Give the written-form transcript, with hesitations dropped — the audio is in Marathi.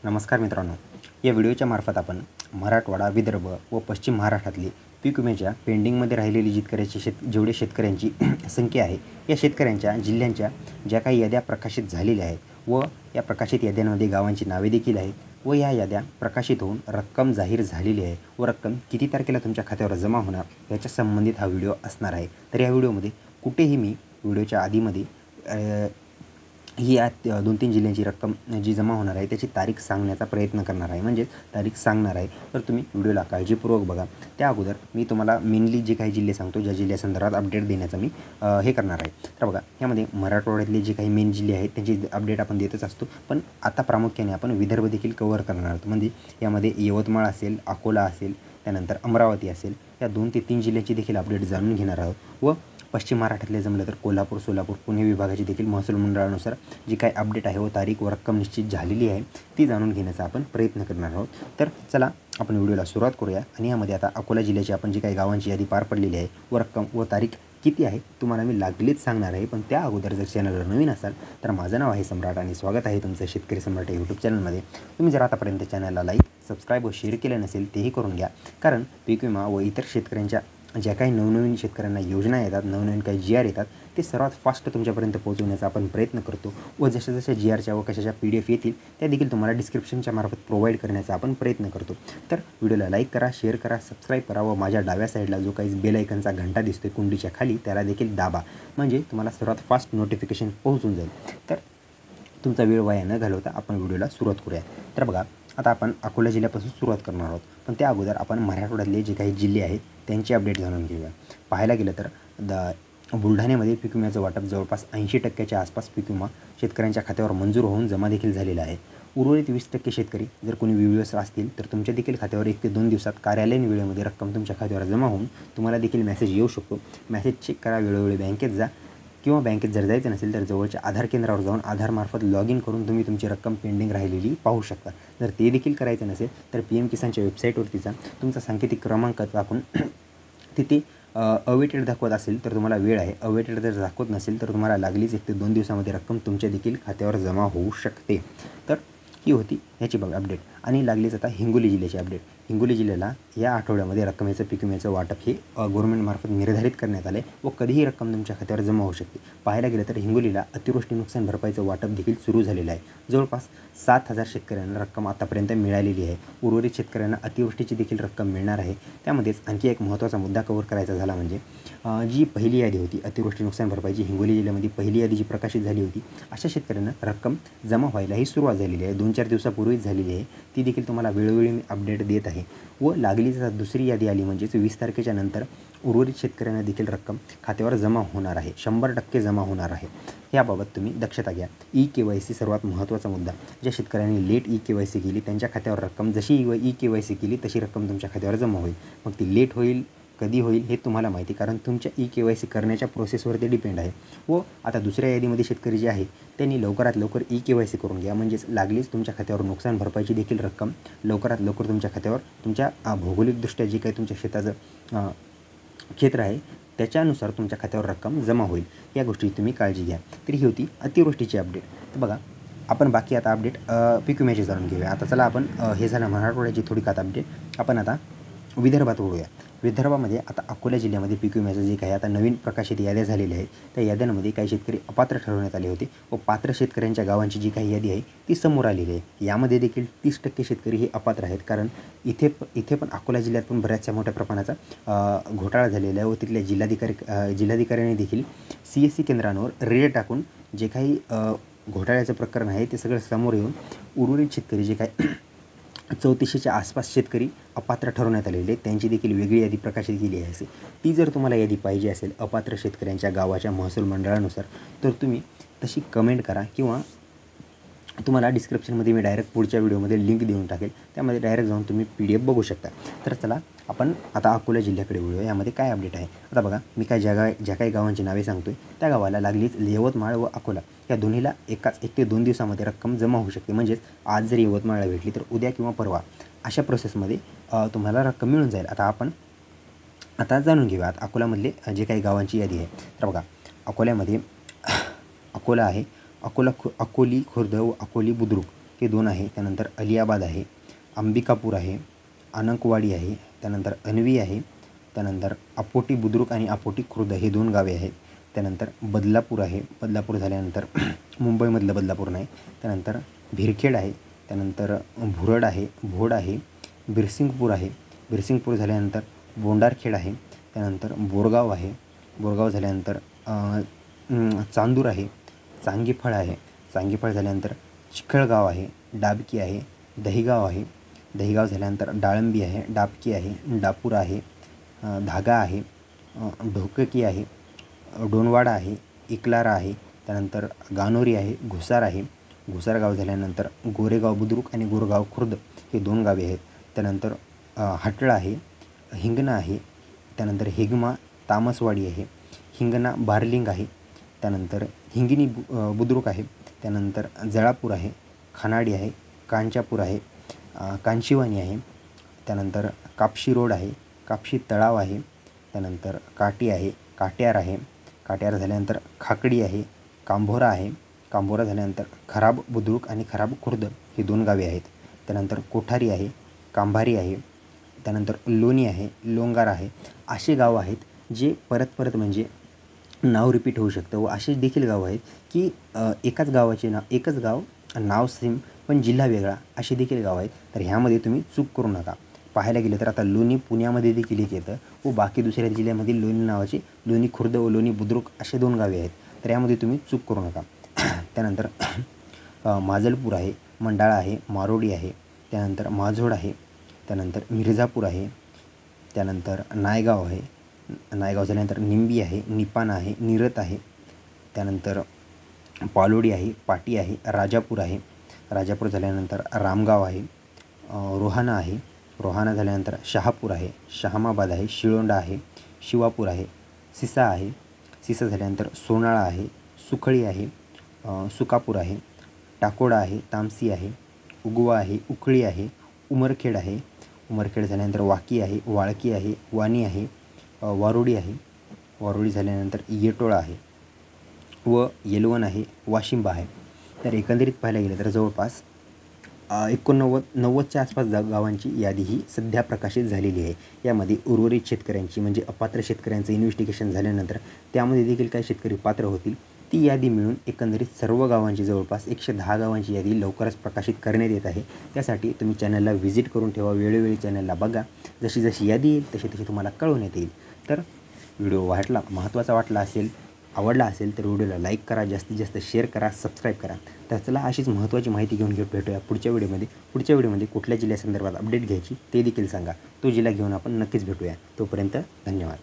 नमस्कार मित्रांनो, या व्हिडिओच्या मार्फत आपण मराठवाडा, विदर्भ व पश्चिम महाराष्ट्रातली पीक विम्याच्या पेंडिंगमध्ये राहिलेली जेवढे शेतकऱ्यांची संख्या आहे, या शेतकऱ्यांच्या जिल्ह्यांच्या ज्या काही याद्या प्रकाशित झालेल्या आहेत व या प्रकाशित याद्यांमध्ये गावांची नावे देखील आहेत व या याद्या प्रकाशित होऊन रक्कम जाहीर झालेली आहे व रक्कम किती तारखेला तुमच्या खात्यावर जमा होणार याच्या संबंधित हा व्हिडिओ असणार आहे। तर या व्हिडिओमध्ये कुठेही मी व्हिडिओच्या आधीमध्ये ही या 2-3 जिल्ह्यांची रक्कम जी जमा होणार आहे त्याची तारीख सांगण्याचा प्रयत्न करणार आहे, म्हणजे तारीख सांगणार आहे। तर तुम्ही व्हिडिओला काळजीपूर्वक बघा। त्या अगोदर मी तुम्हाला मेनली जे काही जिल्हे सांगतो, ज्या जिल्ह्यासंदर्भात अपडेट देण्याचा मी हे करणार आहे। तर बघा, यामध्ये मराठवाड्यातले जे काही मेन जिल्हे आहेत त्यांची अपडेट आपण देतच असतो, पण आता प्रामुख्याने आपण विदर्भ देखील कव्हर करणार आहोत। म्हणजे यामध्ये यवतमाळ असेल, अकोला असेल, त्यानंतर अमरावती असेल, या 2 ते 3 जिल्ह्यांची देखील अपडेट जाणून घेणार आहोत व पश्चिम महाराष्ट्रातले जमलं तर कोल्हापूर, सोलापूर, पुणे विभागाची देखील महसूल मंडळानुसार जी काही अपडेट आहे व तारीख व रक्कम निश्चित झालेली आहे ती जाणून घेण्याचा आपण प्रयत्न करणार आहोत। तर चला आपण व्हिडिओला सुरुवात करूया। आणि यामध्ये आता अकोला जिल्ह्याची आपण जी काही गावांची यादी पार पडलेली आहे व रक्कम व तारीख किती आहे तुम्हाला मी लागलीच सांगणार आहे। पण त्या अगोदर जर चॅनलवर नवीन असाल तर माझं नाव आहे सम्राट आणि स्वागत आहे तुमचं शेतकरी सम्राट यूट्यूब चॅनलमध्ये। तुम्ही जर आतापर्यंत चॅनलला लाईक, सबस्क्राईब व शेअर केलं नसेल तेही करून घ्या, कारण पीक विमा व इतर शेतकऱ्यांच्या ज्या काही नवनवीन शेतकऱ्यांना योजना येतात, नवनवीन काही GR येतात, ते सर्वात फास्ट तुमच्यापर्यंत पोहोचवण्याचा आपण प्रयत्न करतो व जशा GRच्या व कशाच्या PDF येतील त्या देखील तुम्हाला डिस्क्रिप्शनच्या मार्फत प्रोव्हाइड करण्याचा आपण प्रयत्न करतो। तर व्हिडिओला लाईक करा, शेअर करा, सबस्क्राईब करा व माझ्या डाव्या साईडला जो काही बेल आयकनचा घंटा दिसतोय कुंडीच्या खाली त्याला देखील दाबा, म्हणजे तुम्हाला सर्वात फास्ट नोटिफिकेशन पोहोचून जाईल। तर तुमचा वेळ वाया न घालवता आपण व्हिडिओला सुरुवात करूया। तर बघा, आता आपण अकोला जिल्ह्यापासून सुरुवात करणार आहोत, पण त्या अगोदर आपण मराठवाड्यातले जे काही जिल्हे आहेत त्यांची अपडेट जाणून घेऊया। पाहायला गेलं तर बुलढाण्यामध्ये पीक विम्याचं वाटप जवळपास 80% आसपास पीक विमा शेतकऱ्यांच्या खात्यावर मंजूर होऊन जमा देखील झालेला आहे। उर्वरित 20% शेतकरी जर कोणी विविध असतील तर तुमच्या देखील खात्यावर 1 ते 2 दिवसात कार्यालयीन वेळेमध्ये रक्कम तुमच्या खात्यावर जमा होऊन तुम्हाला देखील मेसेज येऊ शकतो। मेसेज चेक करा, वेळोवेळी बँकेत जा किंवा बँकेत जर जायचं नसेल तर जवळच्या आधार केंद्रावर जाऊन आधारमार्फत लॉग इन करून तुम्ही तुमची रक्कम पेंडिंग राहिलेली पाहू शकता। जर ते देखील करायचं नसेल तर PM किसानच्या वेबसाईटवरती जा, तुमचा सांकेतिक क्रमांक टाकून तिथे अवेटेड दाखवत असेल तर तुम्हाला वेळ आहे, अवेटेड जर दाखवत नसेल तर तुम्हाला लागलीच 1 ते 2 दिवसामध्ये रक्कम तुमच्या देखील खात्यावर जमा होऊ शकते। तर ही होती याची बघा अपडेट। आणि लागलीच आता हिंगोली जिल्ह्याची अपडेट। हिंगोली जिल्ह्याला या आठवड्यामध्ये रकमेचं पीक विम्याचं वाटप हे गव्हर्नमेंटमार्फत निर्धारित करण्यात आले व कधीही रक्कम तुमच्या खात्यावर जमा होऊ शकते। पाहायला गेलं तर हिंगोलीला अतिवृष्टी नुकसान भरपाईचं वाटप देखील सुरू झालेलं आहे। जवळपास 7,000 शेतकऱ्यांना रक्कम आतापर्यंत मिळालेली आहे। उर्वरित शेतकऱ्यांना अतिवृष्टीची देखील रक्कम मिळणार आहे। त्यामध्येच आणखी एक महत्त्वाचा मुद्दा कव्हर करायचा झाला म्हणजे जी पहिली यादी होती अतिवृष्टी नुकसान भरपाईची, हिंगोली जिल्ह्यामध्ये पहिली यादी जी प्रकाशित झाली होती, अशा शेतकऱ्यांना रक्कम जमा व्हायलाही सुरुवात झालेली आहे। 2-4 दिवसापूर्वीच झालेली आहे। ती देखील तुम्हाला वेळोवेळी मी अपडेट देत आहे व लागलीच दुसरी यादी आली म्हणजेच 20 तारखेच्या नंतर उर्वरित शेतकऱ्यांना देखील रक्कम खात्यावर जमा होणार आहे, 100% जमा होणार आहे। याबाबत तुम्ही दक्षता घ्या। EKYC सर्वात महत्त्वाचा मुद्दा। ज्या शेतकऱ्यांनी लेट EKYC केली त्यांच्या खात्यावर रक्कम जशी EKYC केली तशी रक्कम तुमच्या खात्यावर जमा होईल। मग ती लेट होईल, कधी होईल हे तुम्हाला माहिती, कारण तुमच्या EKYC करण्याच्या प्रोसेसवरती डिपेंड आहे। व आता दुसऱ्या यादीमध्ये शेतकरी जे आहेत त्यांनी लवकरात लवकर EKYC करून घ्या, म्हणजेच लागलीच तुमच्या खात्यावर नुकसान भरपाईची देखील रक्कम लवकरात लवकर तुमच्या खात्यावर तुमच्या भौगोलिकदृष्ट्या जे काही तुमच्या शेताचं क्षेत्र आहे त्याच्यानुसार तुमच्या खात्यावर रक्कम जमा होईल। या गोष्टी तुम्ही काळजी घ्या। तर ही होती अतिवृष्टीची अपडेट। तर बघा, आपण बाकी आता अपडेट पीक विम्याची जाणून घेऊया। आता चला आपण हे झालं मराठवाड्याची थोडीफार अपडेट। आपण आता विदर्भात वळूया। विदर्भामध्ये आता अकोला जिल्ह्यामध्ये पीक विम्याचं जे काही आता नवीन प्रकाशित याद्या झालेल्या आहेत त्या याद्यांमध्ये काही शेतकरी अपात्र ठरवण्यात आले होते व पात्र शेतकऱ्यांच्या गावांची जी काही यादी आहे ती समोर आलेली आहे। यामध्ये देखील 30% शेतकरी हे अपात्र आहेत, कारण इथे पण अकोला जिल्ह्यात पण बऱ्याचशा मोठ्या प्रमाणाचा घोटाळा झालेला आहे व तिथल्या जिल्हाधिकाऱ्यांनी देखील CSC केंद्रांवर रेड टाकून जे काही घोटाळ्याचं प्रकरण आहे ते सगळं समोर येऊन उर्वरित शेतकरी जे काही 3400च्या आसपास शेतकरी अपात्र ठरवण्यात आलेले त्यांची देखील वेगळी यादी प्रकाशित केली आहे। ती जर तुम्हाला यादी पाहिजे असेल अपात्र शेतकऱ्यांच्या गावाच्या महसूल मंडळानुसार तर तुम्ही तशी कमेंट करा किंवा तुम्हाला डिस्क्रिप्शनमध्ये मी डायरेक्ट पुढच्या व्हिडिओमध्ये लिंक देऊन टाकेल, त्यामध्ये डायरेक्ट जाऊन तुम्ही PDF बघू शकता। तर चला आपण आता अकोला जिल्ह्याकडे वळूया। यामध्ये काय अपडेट आहे आता बघा, मी ज्या काही गावांची नावे सांगतोय त्या गावाला लागलीच यवतमाळ व अकोला या दोन्हीला 1 ते 2 दिवसामध्ये रक्कम जमा होऊ शकते। म्हणजेच आज जर यवतमाळला भेटली तर उद्या किंवा परवा अशा प्रोसेसमध्ये तुम्हाला रक्कम मिळून जाईल। आता जाणून घेऊया अकोलामधले जे काही गावांची यादी आहे। तर बघा, अकोल्यामध्ये अकोला आहे, अकोली खुर्द व अकोली बुद्रुक हे 2 आहे. त्यानंतर अलियाबाद आहे, अंबिकापूर आहे, आनंकवाडी आहे, त्यानंतर अनवी आहे, त्यानंतर आपोटी बुद्रुक आणि आपोटी खुर्द हे 2 गावे आहेत. त्यानंतर बदलापूर आहे, बदलापूर झाल्यानंतर मुंबईमधलं बदलापूर नाही. त्यानंतर भिरखेड आहे, त्यानंतर भुरड आहे, भोड आहे, बिरसिंगपूर आहे, बिरसिंगपूर झाल्यानंतर बोंडारखेड आहे, त्यानंतर बोरगाव आहे, बोरगाव झाल्यानंतर चांदूर आहे, चांगीफळ आहे, चांगीफळ झाल्यानंतर चिखळगाव आहे, डाबकी आहे, दहिगाव आहे, दहिगाव झाल्यानंतर डाळंबी आहे, डाबकी आहे, डापूर आहे, धागा आहे, ढोककी आहे, डोनवाडा आहे, इकलारा आहे, त्यानंतर गानोरी आहे, घुसार आहे, घुसार गाव झाल्यानंतर गोरेगाव बुद्रुक आणि गोरेगाव खुर्द हे 2 गावे आहेत. त्यानंतर हाटळा आहे, हिंगणा आहे, त्यानंतर हिगमा तामसवाडी आहे, हिंगणा बारलिंग आहे, त्यानंतर हिंगणी बुद्रुक आहे, त्यानंतर जळापूर आहे, खानाडी आहे, कांचापूर आहे, कांशीवानी आहे, त्यानंतर कापशी रोड आहे, कापशी तळाव आहे, त्यानंतर काटी आहे, काट्यार आहे, काट्यार झाल्यानंतर खाकडी आहे, कांभोरा आहे, कांभोरा झाल्यानंतर खराब बुद्रुक आणि खराब खुर्द ही 2 गावे आहेत. त्यानंतर कोठारी आहे, कांभारी आहे, त्यानंतर लोणी आहे, लोंगार आहे. असे गाव आहेत जे परत म्हणजे नाव रिपीट होऊ शकतं व असे देखील गाव आहेत की एकाच गावाचे एकच गाव नाव सेम पण जिल्हा वेगळा असे देखील गाव आहेत. तर ह्यामध्ये तुम्ही चूक करू नका. पाहायला गेलं तर आता लोणी पुण्यामध्ये देखील एक येतं व बाकी दुसऱ्या जिल्ह्यामध्ये लोणी नावाचे लोणी खुर्द व लोणी बुद्रुक असे 2 गावे आहेत. तर यामध्ये तुम्ही चूक करू नका. त्यानंतर माजलपूर आहे, मंडाळा आहे, मारोडी आहे, त्यानंतर माझोड आहे, त्यानंतर मिर्झापूर आहे, त्यानंतर नायगाव आहे, नायगाव झाल्यानंतर निंबी आहे, निपाण आहे, निरत आहे, त्यानंतर पालोडी आहे, पाटी आहे, राजापूर आहे, राजापूर झाल्यानंतर रामगाव आहे, रोहाणा आहे, रोहाणा झाल्यानंतर शहापूर आहे, शहामाबाद आहे, शिळोंडा आहे, शिवापूर आहे, सिसा आहे, सिसा झाल्यानंतर सोनाळा आहे, सुखळी आहे, सुकापूर आहे, टाकोडा आहे, तामसी आहे, उगवा आहे, उखळी आहे, उमरखेड आहे, उमरखेड झाल्यानंतर वाकी आहे, वाळकी आहे, वाणी आहे, वारोडी आहे, वारोडी झाल्यानंतर येटोळा आहे व येलवण आहे, वाशिंबा आहे. तर एकंदरीत पाहायला गेलं तर जवळपास 90च्या आसपास गावांची यादी ही सध्या प्रकाशित झालेली आहे. यामध्ये उर्वरित शेतकऱ्यांची म्हणजे अपात्र शेतकऱ्यांचं इन्व्हेस्टिगेशन झाल्यानंतर त्यामध्ये देखील काही शेतकरी पात्र होतील. ती यादी मिळून एकंदरीत सर्व गावांची जवळपास 110 गावांची यादी लवकरच प्रकाशित करण्यात येत आहे. त्यासाठी तुम्ही चॅनलला व्हिजिट करून ठेवा, वेळोवेळी चॅनलला बघा. जशी जशी यादी येईल तशी तुम्हाला कळवण्यात येईल. तर व्हिडिओ महत्त्वाचा वाटला असेल, आवडला असेल तर व्हिडिओला लाईक करा, जास्तीत जास्त शेअर करा, सबस्क्राईब करा. तर चला अशीच महत्त्वाची माहिती घेऊन भेटूया पुढच्या व्हिडिओमध्ये. कुठल्या जिल्ह्यासंदर्भात अपडेट घ्यायची ते देखील सांगा. तो जिल्हा घेऊन आपण नक्कीच भेटूया. तोपर्यंत धन्यवाद.